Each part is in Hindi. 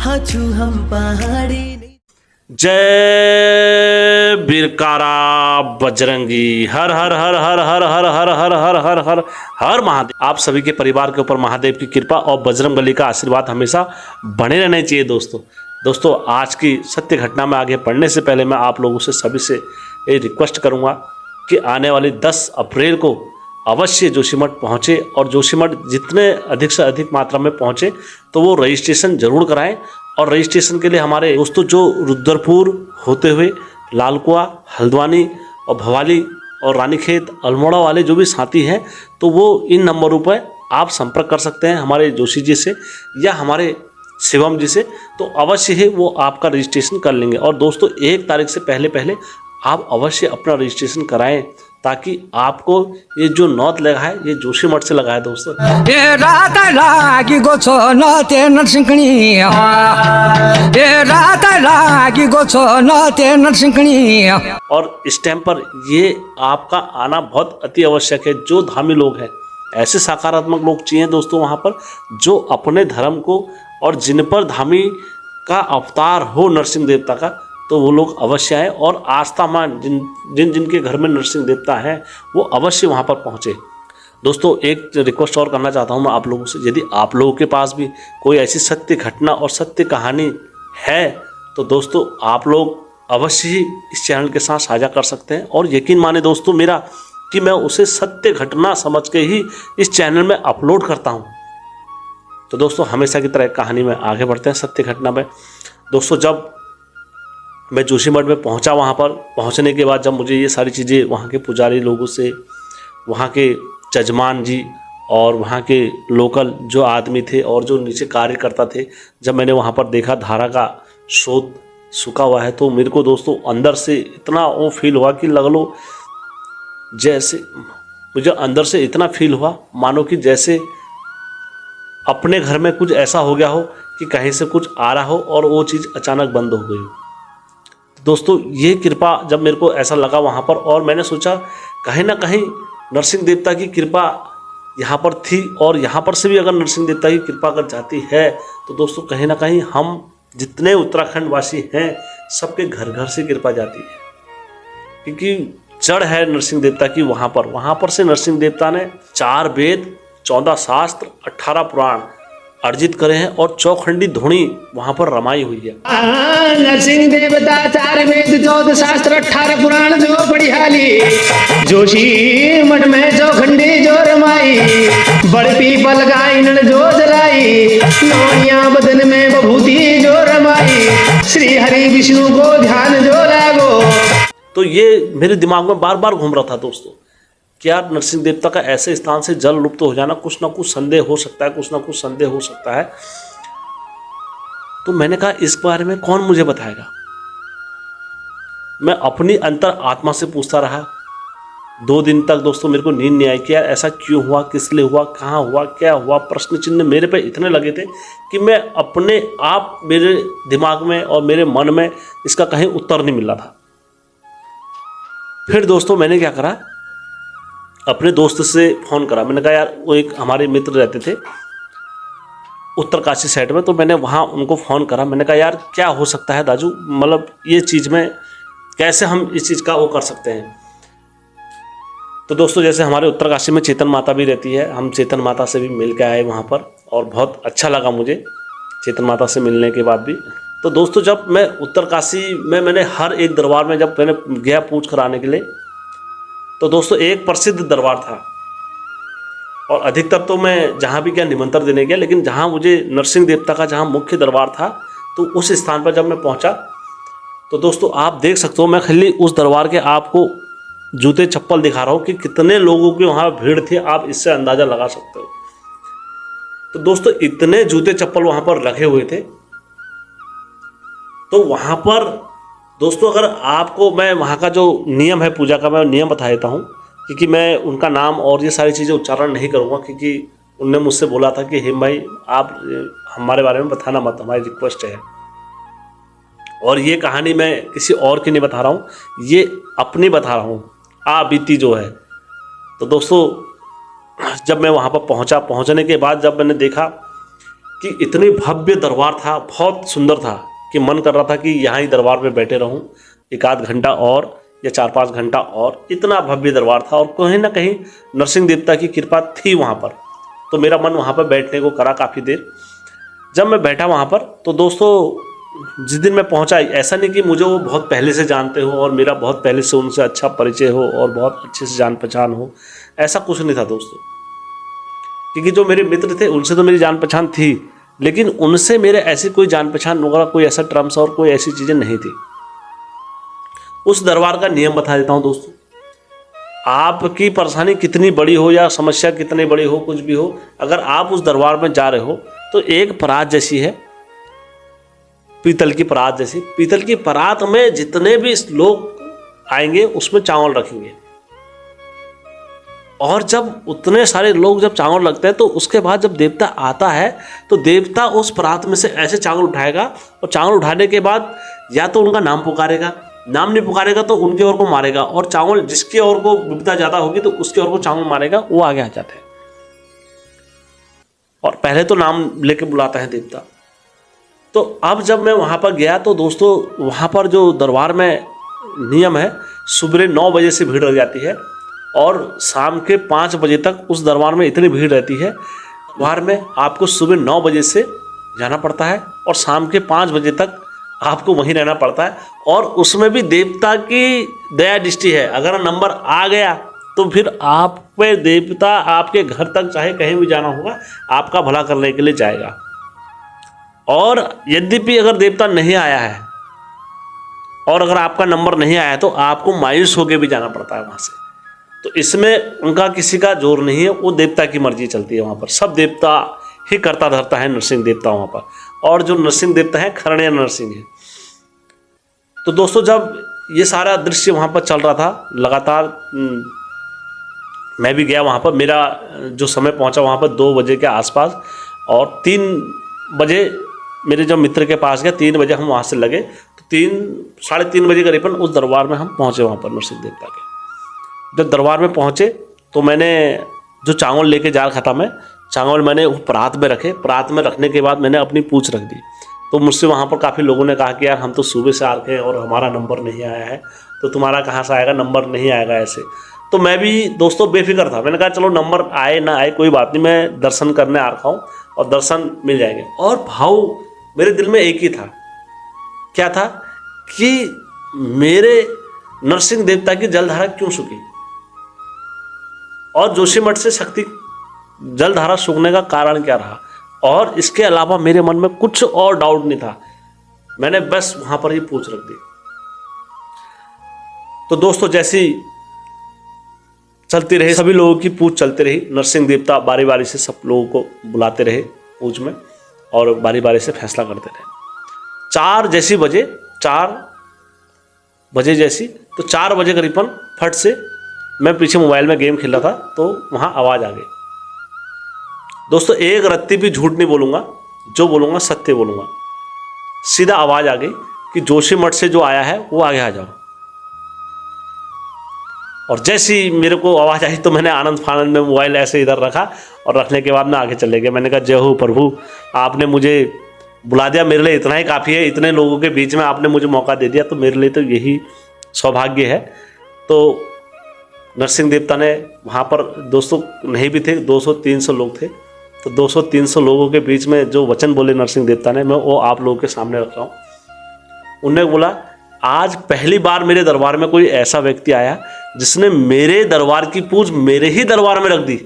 हाचू हम पहाड़ी। जय बिरकारा बजरंगी, हर हर हर हर हर हर हर हर हर हर हर हर महादेव। आप सभी के परिवार के ऊपर महादेव की कृपा और बजरंगबली का आशीर्वाद हमेशा बने रहने चाहिए। दोस्तों आज की सत्य घटना में आगे बढ़ने से पहले मैं आप लोगों से सभी से ये रिक्वेस्ट करूंगा कि आने वाली 10 अप्रैल को अवश्य जोशीमठ पहुँचे और जोशीमठ जितने अधिक से अधिक मात्रा में पहुँचे तो वो रजिस्ट्रेशन जरूर कराएं। और रजिस्ट्रेशन के लिए हमारे दोस्तों जो रुद्रपुर होते हुए लालकुआ, हल्द्वानी और भवाली और रानीखेत, अल्मोड़ा वाले जो भी साथी हैं तो वो इन नंबरों पर आप संपर्क कर सकते हैं हमारे जोशी जी से या हमारे शिवम जी से, तो अवश्य ही वो आपका रजिस्ट्रेशन कर लेंगे। और दोस्तों 1 तारीख से पहले आप अवश्य अपना रजिस्ट्रेशन कराएं ताकि आपको ये जो नौत लगा है ये जोशीमठ से लगा है दोस्तों। ये रात लागी गोछो नते नरसिंहनी, ये रात लागी गोछो नते नरसिंहनी। और इस टाइम पर ये आपका आना बहुत अति आवश्यक है। जो धामी लोग हैं, ऐसे सकारात्मक लोग चाहिए दोस्तों वहाँ पर जो अपने धर्म को और जिन पर धामी का अवतार हो नरसिंह देवता का, तो वो लोग अवश्य आए और आस्थामान जिनके घर में नरसिंह देवता है वो अवश्य वहाँ पर पहुँचे। दोस्तों एक रिक्वेस्ट और करना चाहता हूँ मैं आप लोगों से, यदि आप लोगों के पास भी कोई ऐसी सत्य घटना और सत्य कहानी है तो दोस्तों आप लोग अवश्य ही इस चैनल के साथ साझा कर सकते हैं। और यकीन माने दोस्तों मेरा कि मैं उसे सत्य घटना समझ के ही इस चैनल में अपलोड करता हूँ। तो दोस्तों हमेशा की तरह कहानी में आगे बढ़ते हैं सत्य घटना में। दोस्तों जब मैं जोशीमठ में पहुंचा, वहाँ पर पहुंचने के बाद जब मुझे ये सारी चीज़ें वहाँ के पुजारी लोगों से, वहाँ के जजमान जी और वहाँ के लोकल जो आदमी थे और जो नीचे कार्यकर्ता थे, जब मैंने वहाँ पर देखा धारा का स्रोत सूखा हुआ है तो मेरे को दोस्तों अंदर से इतना वो फील हुआ कि लग लो जैसे मुझे अंदर से इतना फील हुआ मानो कि जैसे अपने घर में कुछ ऐसा हो गया हो कि कहीं से कुछ आ रहा हो और वो चीज़ अचानक बंद हो गई हो। दोस्तों ये कृपा जब मेरे को ऐसा लगा वहाँ पर, और मैंने सोचा कहीं ना कहीं नरसिंह देवता की कृपा यहाँ पर थी और यहाँ पर से भी अगर नरसिंह देवता की कृपा अगर जाती है तो दोस्तों कहीं ना कहीं हम जितने उत्तराखंड वासी हैं सबके घर घर से कृपा जाती है, क्योंकि जड़ है नरसिंह देवता की वहाँ पर से नरसिंह देवता ने 4 वेद, 14 शास्त्र, 18 पुराण अर्जित करे हैं और चौखंडी धुनी वहां पर रमाई हुई है। नरसिंह देवता 4 वेद, 14 शास्त्र, 18 पुराण जो पढ़ी हाली, जोशी मठ में चौखंडी जो रमाई, बड़ पीपल गायन जो जलाई, नौनिया बदन में बभूति जो रमाई, श्री हरि विष्णु को ध्यान जो लागो। तो ये मेरे दिमाग में बार बार घूम रहा था दोस्तों, क्या नरसिंह देवता का ऐसे स्थान से जल लुप्त हो जाना कुछ ना कुछ संदेह हो सकता है, कुछ ना कुछ संदेह हो सकता है। तो मैंने कहा इस बारे में कौन मुझे बताएगा। मैं अपनी अंतर आत्मा से पूछता रहा 2 दिन तक दोस्तों। मेरे को नींद नहीं आई कि यार ऐसा क्यों हुआ, किस लिए हुआ, कहाँ हुआ, क्या हुआ। प्रश्न चिन्ह मेरे पे इतने लगे थे कि मैं अपने आप मेरे दिमाग में और मेरे मन में इसका कहीं उत्तर नहीं मिल रहा था। फिर दोस्तों मैंने क्या करा, अपने दोस्त से फ़ोन करा। मैंने कहा यार वो एक हमारे मित्र रहते थे उत्तरकाशी साइड में, तो मैंने वहाँ उनको फ़ोन करा। मैंने कहा यार क्या हो सकता है दाजू, मतलब ये चीज़ में कैसे हम इस चीज़ का वो कर सकते हैं। तो दोस्तों जैसे हमारे उत्तरकाशी में चेतन माता भी रहती है, हम चेतन माता से भी मिल के आए वहाँ पर और बहुत अच्छा लगा मुझे चेतन माता से मिलने के बाद भी। तो दोस्तों जब मैं उत्तरकाशी में मैंने हर एक दरबार में जब मैंने गया पूछ कराने के लिए, तो दोस्तों एक प्रसिद्ध दरबार था और अधिकतर तो मैं जहाँ भी गया निमंत्रण देने गया, लेकिन जहाँ मुझे नरसिंह देवता का जहाँ मुख्य दरबार था तो उस स्थान पर जब मैं पहुँचा तो दोस्तों आप देख सकते हो, मैं खाली उस दरबार के आपको जूते चप्पल दिखा रहा हूँ कि कितने लोगों की वहाँ भीड़ थी, आप इससे अंदाज़ा लगा सकते हो। तो दोस्तों इतने जूते चप्पल वहाँ पर रखे हुए थे। तो वहाँ पर दोस्तों अगर आपको मैं वहाँ का जो नियम है पूजा का, मैं नियम बता देता हूँ, क्योंकि मैं उनका नाम और ये सारी चीज़ें उच्चारण नहीं करूँगा, क्योंकि उनने मुझसे बोला था कि हेम भाई आप हमारे बारे में बताना मत, हमारी रिक्वेस्ट है। और ये कहानी मैं किसी और की नहीं बता रहा हूँ, ये अपनी बता रहा हूँ, बीती जो है। तो दोस्तों जब मैं वहाँ पर पहुँचा, पहुँचने के बाद जब मैंने देखा कि इतनी भव्य दरबार था, बहुत सुंदर था कि मन कर रहा था कि यहाँ ही दरबार में बैठे रहूँ एक आध घंटा और या 4-5 घंटा और। इतना भव्य दरबार था और कहीं ना कहीं नरसिंह देवता की कृपा थी वहाँ पर, तो मेरा मन वहाँ पर बैठने को करा काफ़ी देर। जब मैं बैठा वहाँ पर तो दोस्तों जिस दिन मैं पहुंचा, ऐसा नहीं कि मुझे वो बहुत पहले से जानते हो और मेरा बहुत पहले से उनसे अच्छा परिचय हो और बहुत अच्छे से जान पहचान हो, ऐसा कुछ नहीं था दोस्तों। क्योंकि जो मेरे मित्र थे उनसे तो मेरी जान पहचान थी, लेकिन उनसे मेरे ऐसी कोई जान पहचान वगैरह कोई ऐसा टर्म्स और कोई ऐसी चीज़ें नहीं थी। उस दरबार का नियम बता देता हूँ दोस्तों। आपकी परेशानी कितनी बड़ी हो या समस्या कितनी बड़ी हो, कुछ भी हो, अगर आप उस दरबार में जा रहे हो तो एक परात जैसी है, पीतल की परात जैसी। पीतल की परात में जितने भी लोग आएंगे उसमें चावल रखेंगे, और जब उतने सारे लोग जब चावल लगते हैं तो उसके बाद जब देवता आता है तो देवता उस परात में से ऐसे चावल उठाएगा, और चावल उठाने के बाद या तो उनका नाम पुकारेगा, नाम नहीं पुकारेगा तो उनके ओर को मारेगा, और चावल जिसके ओर को विपदा ज़्यादा होगी तो उसके ओर को चावल मारेगा, वो आगे आ जाते हैं। और पहले तो नाम लेके बुलाता है देवता। तो अब जब मैं वहाँ पर गया तो दोस्तों वहाँ पर जो दरबार में नियम है, सुबह 9 बजे से भीड़ लग जाती है और शाम के 5 बजे तक उस दरबार में इतनी भीड़ रहती है। दरबार में आपको सुबह 9 बजे से जाना पड़ता है और शाम के 5 बजे तक आपको वहीं रहना पड़ता है, और उसमें भी देवता की दया दृष्टि है। अगर नंबर आ गया तो फिर आप पे देवता आपके घर तक चाहे कहीं भी जाना होगा आपका भला करने के लिए जाएगा। और यद्यपि अगर देवता नहीं आया है और अगर आपका नंबर नहीं आया है तो आपको मायूस होकर भी जाना पड़ता है वहाँ से। तो इसमें उनका किसी का जोर नहीं है, वो देवता की मर्जी चलती है। वहाँ पर सब देवता ही करता धरता है नरसिंह देवता वहाँ पर, और जो नरसिंह देवता है खरण्य नरसिंह है। तो दोस्तों जब ये सारा दृश्य वहाँ पर चल रहा था लगातार, मैं भी गया वहाँ पर। मेरा जो समय पहुँचा वहाँ पर 2 बजे के आसपास, और 3 बजे मेरे जब मित्र के पास गया, 3 बजे हम वहाँ से लगे, तो 3-3:30 बजे करीबन उस दरबार में हम पहुँचे वहाँ पर नरसिंह देवता के। जब दरबार में पहुँचे तो मैंने जो चावल लेके जा रखा था, मैं चावल मैंने परात में रखे। परात में रखने के बाद मैंने अपनी पूँछ रख दी। तो मुझसे वहाँ पर काफ़ी लोगों ने कहा कि यार हम तो सुबह से आ रखे हैं और हमारा नंबर नहीं आया है, तो तुम्हारा कहाँ से आएगा, नंबर नहीं आएगा ऐसे। तो मैं भी दोस्तों बेफिक्र था, मैंने कहा चलो नंबर आए ना आए कोई बात नहीं, मैं दर्शन करने आ रखा हूँ और दर्शन मिल जाएंगे। और भाव मेरे दिल में एक ही था, क्या था कि मेरे नरसिंह देवता की जलधारा क्यों सूखी, और जोशीमठ से शक्ति जलधारा सूखने का कारण क्या रहा। और इसके अलावा मेरे मन में कुछ और डाउट नहीं था, मैंने बस वहां पर ही पूछ रख दी। तो दोस्तों जैसी चलती रही, सभी लोगों की पूछ चलती रही। नरसिंह देवता बारी बारी से सब लोगों को बुलाते रहे पूछ में, और बारी बारी से फैसला करते रहे। 4 बजे जैसी, तो 4 बजे करीबन फट से मैं पीछे मोबाइल में गेम खेल रहा था, तो वहाँ आवाज़ आ गई। दोस्तों एक रत्ती भी झूठ नहीं बोलूँगा, जो बोलूँगा सत्य बोलूँगा। सीधा आवाज़ आ गई कि जोशीमठ से जो आया है वो आगे आ जाओ। और जैसी मेरे को आवाज़ आई तो मैंने आनंद फानंद में मोबाइल ऐसे इधर रखा, और रखने के बाद मैं आगे चले गया। मैंने कहा जय हो प्रभु, आपने मुझे बुला दिया, मेरे लिए इतना ही काफ़ी है। इतने लोगों के बीच में आपने मुझे मौका दे दिया, तो मेरे लिए तो यही सौभाग्य है। तो नरसिंह देवता ने वहाँ पर दोस्तों नहीं भी थे, 200-300 लोग थे। तो 200-300 लोगों के बीच में जो वचन बोले नरसिंह देवता ने, मैं वो आप लोगों के सामने रख रहा हूँ। उन्होंने बोला आज पहली बार मेरे दरबार में कोई ऐसा व्यक्ति आया जिसने मेरे दरबार की पूज मेरे ही दरबार में रख दी।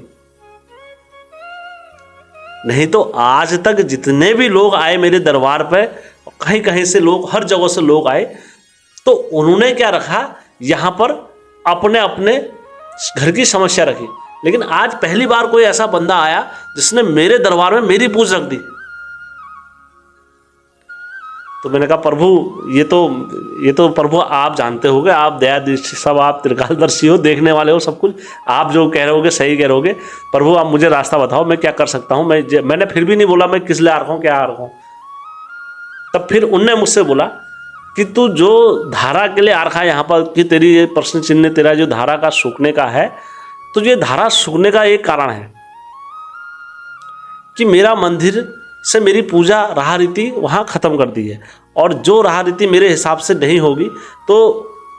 नहीं तो आज तक जितने भी लोग आए मेरे दरबार पे, कहीं कहीं से लोग, हर जगह से लोग आए, तो उन्होंने क्या रखा, यहाँ पर अपने अपने घर की समस्या रखी। लेकिन आज पहली बार कोई ऐसा बंदा आया जिसने मेरे दरबार में मेरी पूज रख दी। तो मैंने कहा प्रभु ये तो प्रभु आप जानते होगे, आप दया दृष्टि सब, आप त्रिकालदर्शी हो, देखने वाले हो सब कुछ, आप जो कह रहे होगे सही कह रहे होगे। प्रभु आप मुझे रास्ता बताओ, मैं क्या कर सकता हूँ। मैंने फिर भी नहीं बोला मैं किस लिए आ रहा हूँ, क्या आ रहा हूँ। तब फिर उनने मुझसे बोला कि तू जो धारा के लिए आ रखा है यहाँ पर, कि तेरी ये प्रश्न चिन्ह तेरा जो धारा का सूखने का है, तो ये धारा सूखने का एक कारण है कि मेरा मंदिर से मेरी पूजा राह रीति वहाँ ख़त्म कर दी है, और जो राह रीति मेरे हिसाब से नहीं होगी तो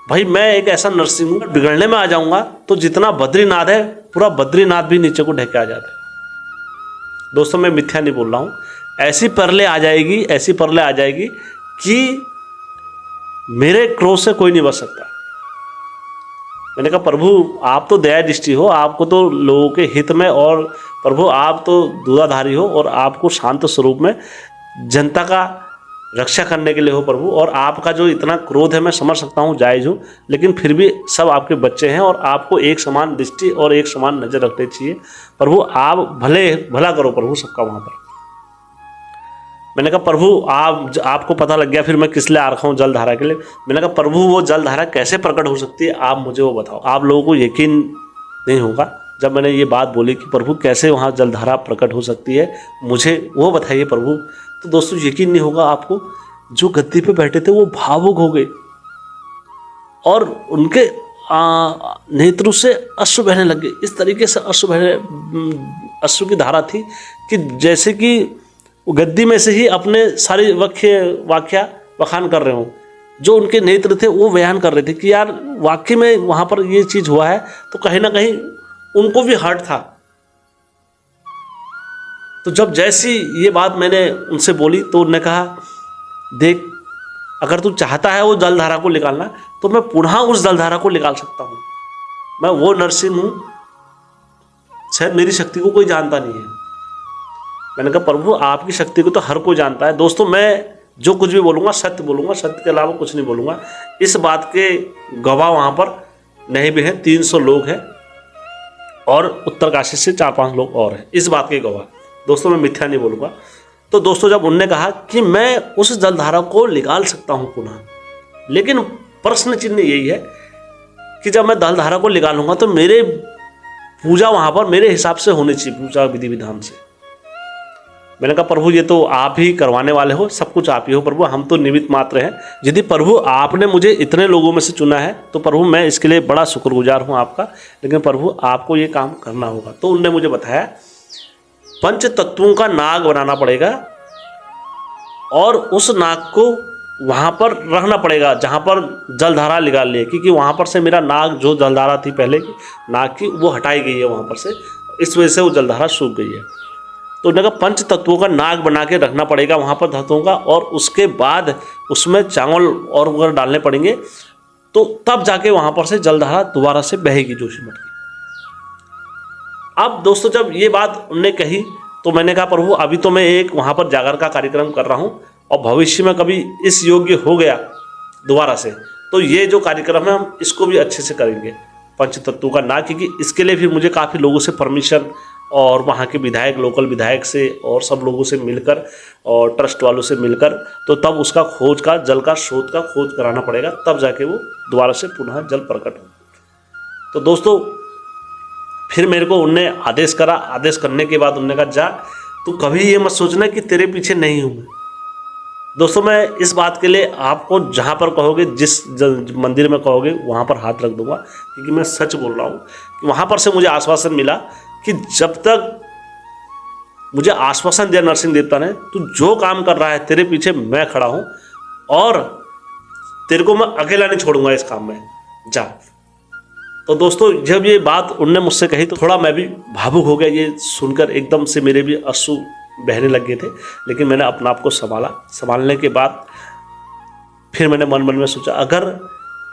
भाई मैं एक ऐसा नरसिंह हूँ, बिगड़ने में आ जाऊँगा तो जितना बद्रीनाथ है पूरा बद्रीनाथ भी नीचे को ढह के आ जाता है। दोस्तों मैं मिथ्या नहीं बोल रहा हूँ, ऐसी परले आ जाएगी, ऐसी परले आ जाएगी कि मेरे क्रोध से कोई नहीं बच सकता। मैंने कहा प्रभु आप तो दया दृष्टि हो, आपको तो लोगों के हित में, और प्रभु आप तो दूधाधारी हो, और आपको शांत स्वरूप में जनता का रक्षा करने के लिए हो प्रभु। और आपका जो इतना क्रोध है मैं समझ सकता हूँ, जायज़ हो, लेकिन फिर भी सब आपके बच्चे हैं और आपको एक समान दृष्टि और एक समान नज़र रखनी चाहिए। प्रभु आप भला करो प्रभु सबका वहाँ पर। मैंने कहा प्रभु आपको पता लग गया फिर मैं किस लिए आ रखा हूँ जलधारा के लिए। मैंने कहा प्रभु वो जलधारा कैसे प्रकट हो सकती है, आप मुझे वो बताओ। आप लोगों को यकीन नहीं होगा जब मैंने ये बात बोली कि प्रभु कैसे वहाँ जलधारा प्रकट हो सकती है, मुझे वो बताइए प्रभु। तो दोस्तों यकीन नहीं होगा आपको, जो गद्दी पे बैठे थे वो भावुक हो गए और उनके नेत्रों से अश्रु बहने लग गए। इस तरीके से अश्रु की धारा थी कि जैसे कि गद्दी में से ही अपने सारी वाक्या बखान कर रहे हो। जो उनके नेत्र थे वो बयान कर रहे थे कि यार वाकई में वहाँ पर ये चीज़ हुआ है, तो कहीं ना कहीं उनको भी हर्ट था। तो जब जैसी ये बात मैंने उनसे बोली तो उन्होंने कहा देख अगर तू चाहता है वो जलधारा को निकालना तो मैं पुनः उस जलधारा को निकाल सकता हूँ। मैं वो नरसिंह हूँ, शायद मेरी शक्ति को कोई जानता नहीं है। मैंने कहा प्रभु आपकी शक्ति को तो हर कोई जानता है। दोस्तों मैं जो कुछ भी बोलूँगा सत्य बोलूँगा, सत्य के अलावा कुछ नहीं बोलूँगा। इस बात के गवाह वहाँ पर नहीं भी हैं, 300 लोग हैं और उत्तरकाशी से 4-5 लोग और हैं इस बात के गवाह। दोस्तों मैं मिथ्या नहीं बोलूँगा। तो दोस्तों जब उनने कहा कि मैं उस जलधारा को निकाल सकता हूँ पुनः, लेकिन प्रश्न चिन्ह यही है कि जब मैं जलधारा को निकालूंगा तो मेरे पूजा वहाँ पर मेरे हिसाब से होनी चाहिए, पूजा विधि विधान से। मैंने कहा प्रभु ये तो आप ही करवाने वाले हो, सब कुछ आप ही हो प्रभु, हम तो निमित्त मात्र हैं। यदि प्रभु आपने मुझे इतने लोगों में से चुना है तो प्रभु मैं इसके लिए बड़ा शुक्रगुजार हूँ आपका, लेकिन प्रभु आपको ये काम करना होगा। तो उनने मुझे बताया 5 तत्वों का नाग बनाना पड़ेगा और उस नाग को वहाँ पर रखना पड़ेगा जहाँ पर जलधारा निकाल ली है, क्योंकि वहाँ पर से मेरा नाग जो जलधारा थी पहले की नाग की वो हटाई गई है वहाँ पर से, इस वजह से वो जलधारा सूख गई है। तो उन्होंने कहा 5 तत्वों का नाग बना के रखना पड़ेगा वहाँ पर तत्वों का, और उसके बाद उसमें चावल और वगैरह डालने पड़ेंगे, तो तब जाके वहाँ पर से जलधारा दोबारा से बहेगी जोशीमठ की। अब दोस्तों जब ये बात उनने कही तो मैंने कहा प्रभु अभी तो मैं एक वहाँ पर जागर का कार्यक्रम कर रहा हूँ, और भविष्य में कभी इस योग्य हो गया दोबारा से तो ये जो कार्यक्रम है हम इसको भी अच्छे से करेंगे 5 तत्वों का नाग, क्योंकि इसके लिए फिर मुझे काफ़ी लोगों से परमिशन और वहाँ के विधायक, लोकल विधायक से और सब लोगों से मिलकर और ट्रस्ट वालों से मिलकर तो तब उसका खोज का जल का स्रोत का खोज कराना पड़ेगा, तब जाके वो दोबारा से पुनः जल प्रकट हो। तो दोस्तों फिर मेरे को उनने आदेश करा, आदेश करने के बाद उनने कहा जा तू कभी ये मत सोचना कि तेरे पीछे नहीं हूँ मैं। दोस्तों मैं इस बात के लिए आपको जहाँ पर कहोगे, जिस मंदिर में कहोगे वहाँ पर हाथ रख दूंगा, क्योंकि मैं सच बोल रहा हूँ कि वहाँ पर से मुझे आश्वासन मिला कि जब तक मुझे आश्वासन दिया नरसिंह देवता ने तू जो काम कर रहा है तेरे पीछे मैं खड़ा हूँ और तेरे को मैं अकेला नहीं छोड़ूंगा इस काम में, जा। तो दोस्तों जब ये बात उनने मुझसे कही तो थोड़ा मैं भी भावुक हो गया, ये सुनकर एकदम से मेरे भी आंसू बहने लग गए थे, लेकिन मैंने अपना आप को संभाला। संभालने के बाद फिर मैंने मन मन में सोचा, अगर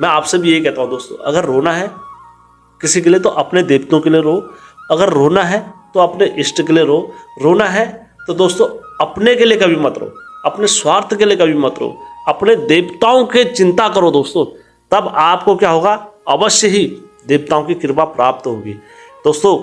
मैं आपसे भी यही कहता हूँ दोस्तों, अगर रोना है किसी के लिए तो अपने देवताओं के लिए रो, अगर रोना है तो अपने इष्ट के लिए रो, रोना है तो दोस्तों अपने के लिए कभी मत रो, अपने स्वार्थ के लिए कभी मत रो, अपने देवताओं के चिंता करो दोस्तों, तब आपको क्या होगा, अवश्य ही देवताओं की कृपा प्राप्त होगी। दोस्तों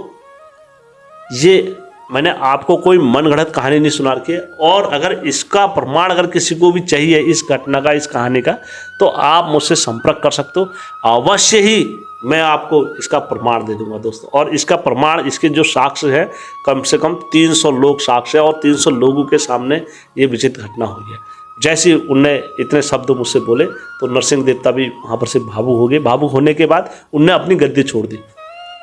ये मैंने आपको कोई मनगढ़ंत कहानी नहीं सुना रखी है, और अगर इसका प्रमाण अगर किसी को भी चाहिए इस घटना का, इस कहानी का, तो आप मुझसे संपर्क कर सकते हो, अवश्य ही मैं आपको इसका प्रमाण दे दूंगा दोस्तों। और इसका प्रमाण, इसके जो साक्ष्य है, कम से कम 300 लोग साक्ष्य है, और 300 लोगों के सामने ये विचित्र घटना हुई है। जैसे उनने इतने शब्द मुझसे बोले तो नरसिंह देवता भी वहाँ पर से भावुक हो गए। भावुक होने के बाद उनने अपनी गद्दी छोड़ दी,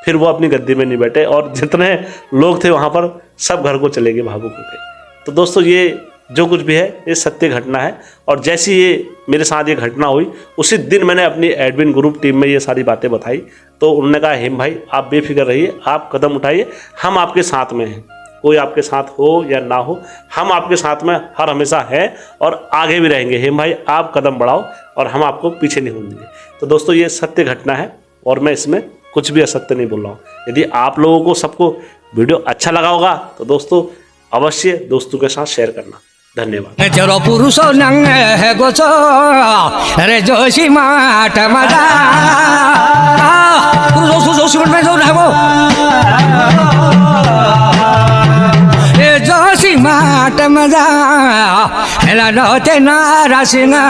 फिर वो अपनी गद्दी में नहीं बैठे, और जितने लोग थे वहाँ पर सब घर को चले गए भावुक होकर। तो दोस्तों ये जो कुछ भी है ये सत्य घटना है, और जैसी ये मेरे साथ ये घटना हुई उसी दिन मैंने अपनी एडमिन ग्रुप टीम में ये सारी बातें बताई। तो उन्होंने कहा, हेम भाई आप बेफिक्र रहिए, आप कदम उठाइए, हम आपके साथ में हैं, कोई आपके साथ हो या ना हो, हम आपके साथ में हर हमेशा हैं और आगे भी रहेंगे। हेम भाई आप कदम बढ़ाओ और हम आपको पीछे नहीं होने देंगे। तो दोस्तों ये सत्य घटना है और मैं इसमें कुछ भी असत्य नहीं बोल रहा हूँ। यदि आप लोगों को सबको वीडियो अच्छा लगा होगा तो दोस्तों अवश्य दोस्तों के साथ शेयर करना। धन्यवाद। तेरो पुरुष नंग है गोचो रे जोशी माट मजा पुरुष जोशी माट में जो है वो ए जोशी माट मजा हेला नोते नारा सिंगा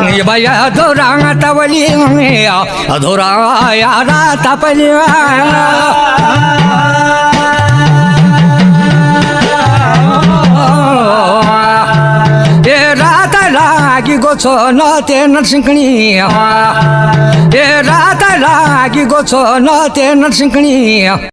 ये भैया धोरा तवली धोरा यारा तपली लागी गोछो नते नरसिंहनी ए रात लागी गोछो नते नरसिंहनी।